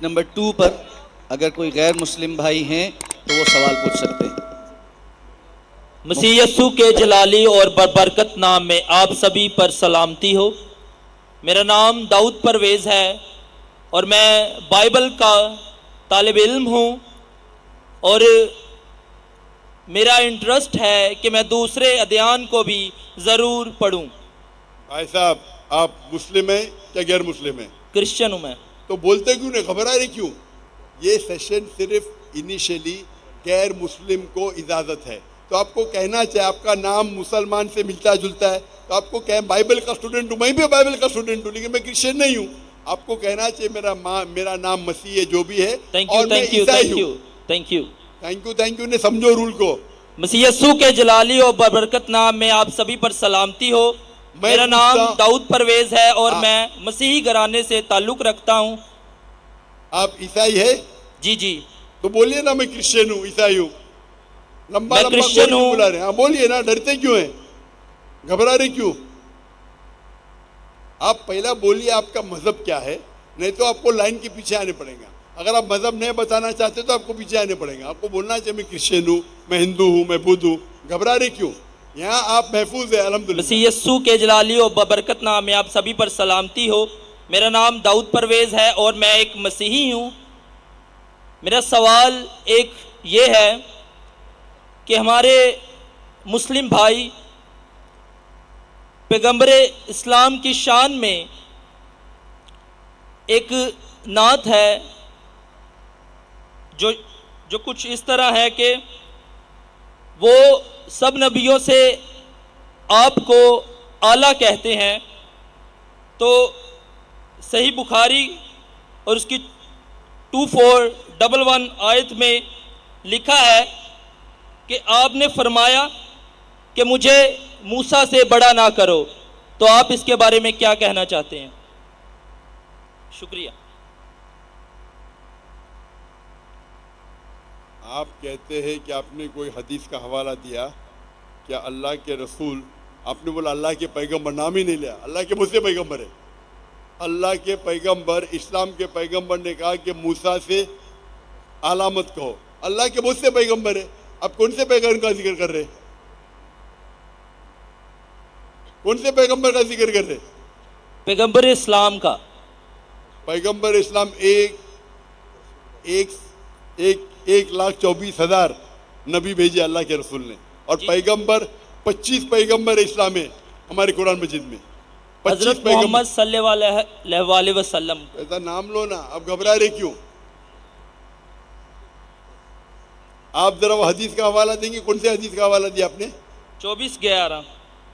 Number 2 پر اگر کوئی غیر مسلم بھائی ہیں تو وہ سوال پوچھ سکتے ہیں۔ مسیح یسوع کے جلالی اور برکت نام میں آپ سبھی پر سلامتی ہو۔ میرا نام داؤد پرویز ہے اور میں بائبل کا طالب علم ہوں، اور میرا انٹرسٹ ہے کہ میں دوسرے ادیان کو بھی ضرور پڑھوں۔ بھائی صاحب، آپ مسلم ہیں کیا غیر مسلم ہیں؟ کرسچن ہوں میں۔ تو بولتے کیوں نہیں، گھبرا رہے کیوں؟ یہ سیشن صرف انیشیلی غیر مسلم کو اجازت ہے، تو آپ کو کہنا چاہے آپ کا نام مسلمان سے ملتا جلتا ہے تو آپ کو کہیں بائبل کا اسٹوڈنٹ ہوں، میں بھی بائبل کا اسٹوڈنٹ ہوں لیکن میں کرسچن نہیں ہوں۔ آپ کو کہنا چاہیے میرا نام مسیح ہے جو بھی ہے، اور میں عیسائی ہوں۔ تھینک یو تھینک یو نے سمجھو رول کو۔ مسیح یسوع کے جلالی اور برکت نام میں آپ سبھی پر سلامتی ہو۔ میرا نام داؤد پرویز ہے اور میں مسیحی گھرانے سے تعلق رکھتا ہوں۔ آپ عیسائی ہے؟ جی جی، تو بولیے نا میں کرسچن ہوں، عیسائی ہوں۔ لمبا میں لمبا کرسچن ہوں۔ بلا رہے ہیں، بولیے نا، ڈرتے کیوں ہیں، گھبرا رہے کیوں؟ آپ پہلا بولیے آپ کا مذہب کیا ہے، نہیں تو آپ کو لائن کے پیچھے آنے پڑے گا۔ اگر آپ مذہب نہیں بتانا چاہتے تو آپ کو پیچھے آنے پڑے گا۔ آپ کو بولنا چاہیے میں کرسچن ہوں، میں ہندو ہوں، میں بدھ ہوں۔ گھبرا رہے کیوں؟ یہاں آپ محفوظ ہیں الحمدللہ۔ مسیح یسوع کے جلالی اور برکت نام میں آپ سبھی پر سلامتی ہو۔ میرا نام داؤد پرویز ہے اور میں ایک مسیحی ہوں۔ میرا سوال ایک یہ ہے کہ ہمارے مسلم بھائی پیغمبر اسلام کی شان میں ایک نعت ہے جو کچھ اس طرح ہے کہ وہ سب نبیوں سے آپ کو اعلیٰ کہتے ہیں۔ تو صحیح بخاری اور اس کی 2411 آیت میں لکھا ہے کہ آپ نے فرمایا کہ مجھے موسیٰ سے بڑا نہ کرو۔ تو آپ اس کے بارے میں کیا کہنا چاہتے ہیں؟ شکریہ۔ آپ کہتے ہیں کہ آپ نے کوئی حدیث کا حوالہ دیا، کیا اللہ کے رسول، آپ نے بولا اللہ کے پیغمبر، نام ہی نہیں لیا، اللہ کے مجھ سے پیغمبر ہے۔ اللہ کے پیغمبر، اسلام کے پیغمبر نے کہا کہ موسیٰ سے علامت کہو۔ اللہ کے مجھ سے پیغمبر ہے، اب کون سے پیغمبر کا ذکر کر رہے؟ کون سے پیغمبر کا ذکر کر رہے؟ پیغمبر اسلام کا۔ پیغمبر اسلام ایک لاکھ 24,000 نبی بھیجے اللہ کے رسول نے، اور پیغمبر 25 پیغمبر اسلام ہے ہمارے قرآن مجید میں۔ حضرت محمد صلی اللہ علیہ وسلم۔ ایسا نام لو نا، اب گھبرا رہے کیوں؟ آپ ذرا وہ حدیث کا حوالہ دیں گے؟ کون سے حدیث کا حوالہ دیا آپ نے؟ 24:11۔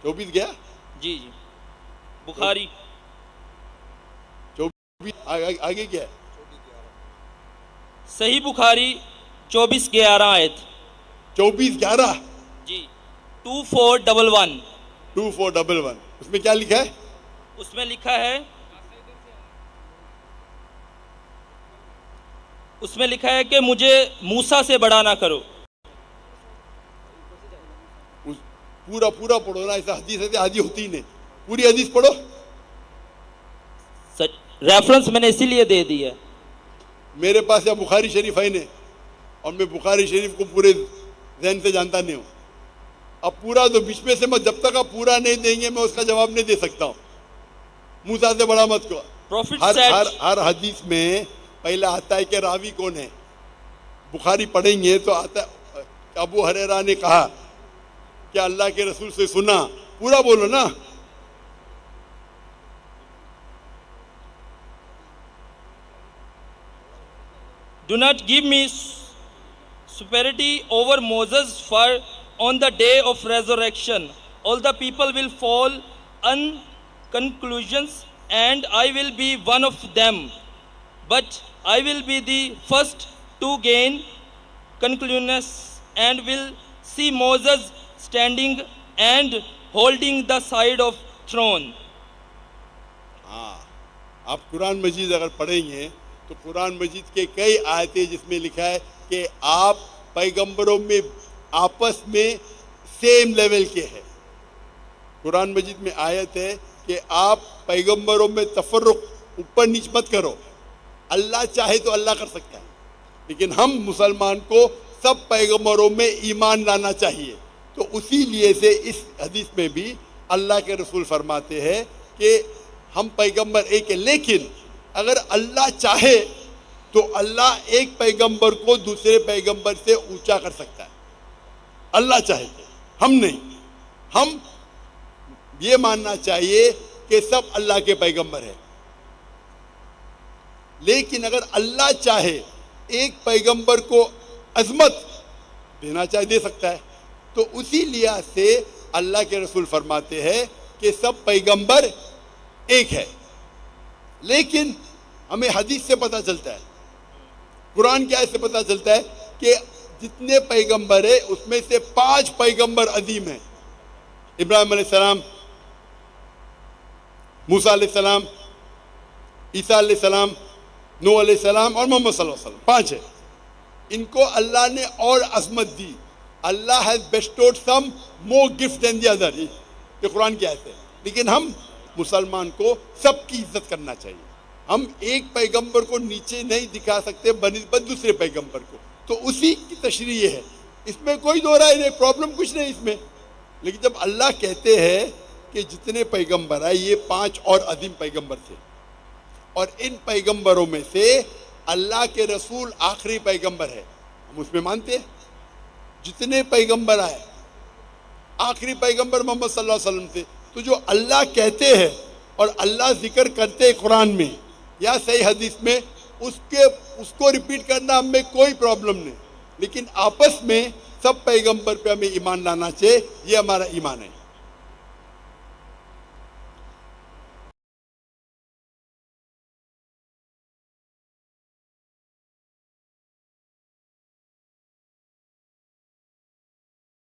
24 گیا؟ جی جی، بخاری۔ 24 آگے کیا ہے؟ صحیح بخاری 24:11 آیت۔ 24:11 جی، 2411۔ 2411 اس میں کیا لکھا ہے؟ اس میں لکھا ہے، کہ مجھے موسیٰ سے بڑا نہ کرو۔ پورا پڑھو نا، ایسا حدیث ہے حدیث ہوتی ہی نہیں، پوری حدیث پڑھو۔ ریفرنس میں نے اسی لیے دے دی ہے۔ میرے پاس یا بخاری شریف ہے نہیں، اور میں بخاری شریف کو پورے ذہن سے جانتا نہیں ہوں۔ اب پورا تو بیچ میں سے میں، جب تک آپ پورا نہیں دیں گے میں اس کا جواب نہیں دے سکتا ہوں۔ موسیٰ سے بڑا مت کو، ہر حدیث میں پہلا آتا ہے کہ راوی کون ہے۔ بخاری پڑھیں گے تو آتا ہے ابو ہریرہ نے کہا کہ اللہ کے رسول سے سنا، پورا بولو نا۔ Do not give me superiority over Moses, for on the day of resurrection all the people will fall on conclusions and I will be one of them, but I will be the first to gain conclusions and will see Moses standing and holding the side of throne. ہاں، آپ قرآن مجید اگر پڑھیں گے تو قرآن مجید کے کئی آیتیں جس میں لکھا ہے کہ آپ پیغمبروں میں آپس میں سیم لیول کے ہیں۔ قرآن مجید میں آیت ہے کہ آپ پیغمبروں میں تفرق اوپر نیچ مت کرو، اللہ چاہے تو اللہ کر سکتا ہے، لیکن ہم مسلمان کو سب پیغمبروں میں ایمان لانا چاہیے. تو اسی لیے سے اس حدیث میں بھی اللہ کے رسول فرماتے ہیں کہ ہم پیغمبر ایک ہے، لیکن اگر اللہ چاہے تو اللہ ایک پیغمبر کو دوسرے پیغمبر سے اونچا کر سکتا ہے. اللہ چاہے تو، ہم نہیں. ہم یہ ماننا چاہیے کہ سب اللہ کے پیغمبر ہیں، لیکن اگر اللہ چاہے ایک پیغمبر کو عظمت دینا چاہے دے سکتا ہے. تو اسی لحاظ سے اللہ کے رسول فرماتے ہیں کہ سب پیغمبر ایک ہے. لیکن ہمیں حدیث سے پتہ چلتا ہے، قرآن کی آیت سے پتہ چلتا ہے کہ جتنے پیغمبر ہیں اس میں سے 5 پیغمبر عظیم ہیں. ابراہیم علیہ السلام، موسیٰ علیہ السلام، عیسیٰ علیہ السلام، نوح علیہ السلام اور محمد صلی اللہ علیہ وسلم. 5 ہیں. ان کو اللہ نے اور عظمت دی. اللہ has bestowed some more gifts than the other. یہ قرآن کی آیت ہے. لیکن ہم مسلمان کو سب کی عزت کرنا چاہیے. ہم ایک پیغمبر کو نیچے نہیں دکھا سکتے بنسبت دوسرے پیغمبر کو. تو اسی کی تشریح یہ ہے. اس میں کوئی دو رائے نہیں، پرابلم کچھ نہیں اس میں. لیکن جب اللہ کہتے ہیں کہ جتنے پیغمبر آئے یہ 5 اور عظیم پیغمبر تھے، اور ان پیغمبروں میں سے اللہ کے رسول آخری پیغمبر ہے، ہم اس میں مانتے ہیں. جتنے پیغمبر آئے آخری پیغمبر محمد صلی اللہ علیہ وسلم تھے. تو جو اللہ کہتے ہیں اور اللہ ذکر کرتے قرآن میں یا صحیح حدیث میں، اس کو ریپیٹ کرنا ہم میں کوئی پرابلم نہیں. لیکن آپس میں سب پیغمبر پہ ہمیں ایمان لانا چاہیے. یہ ہمارا ایمان ہے.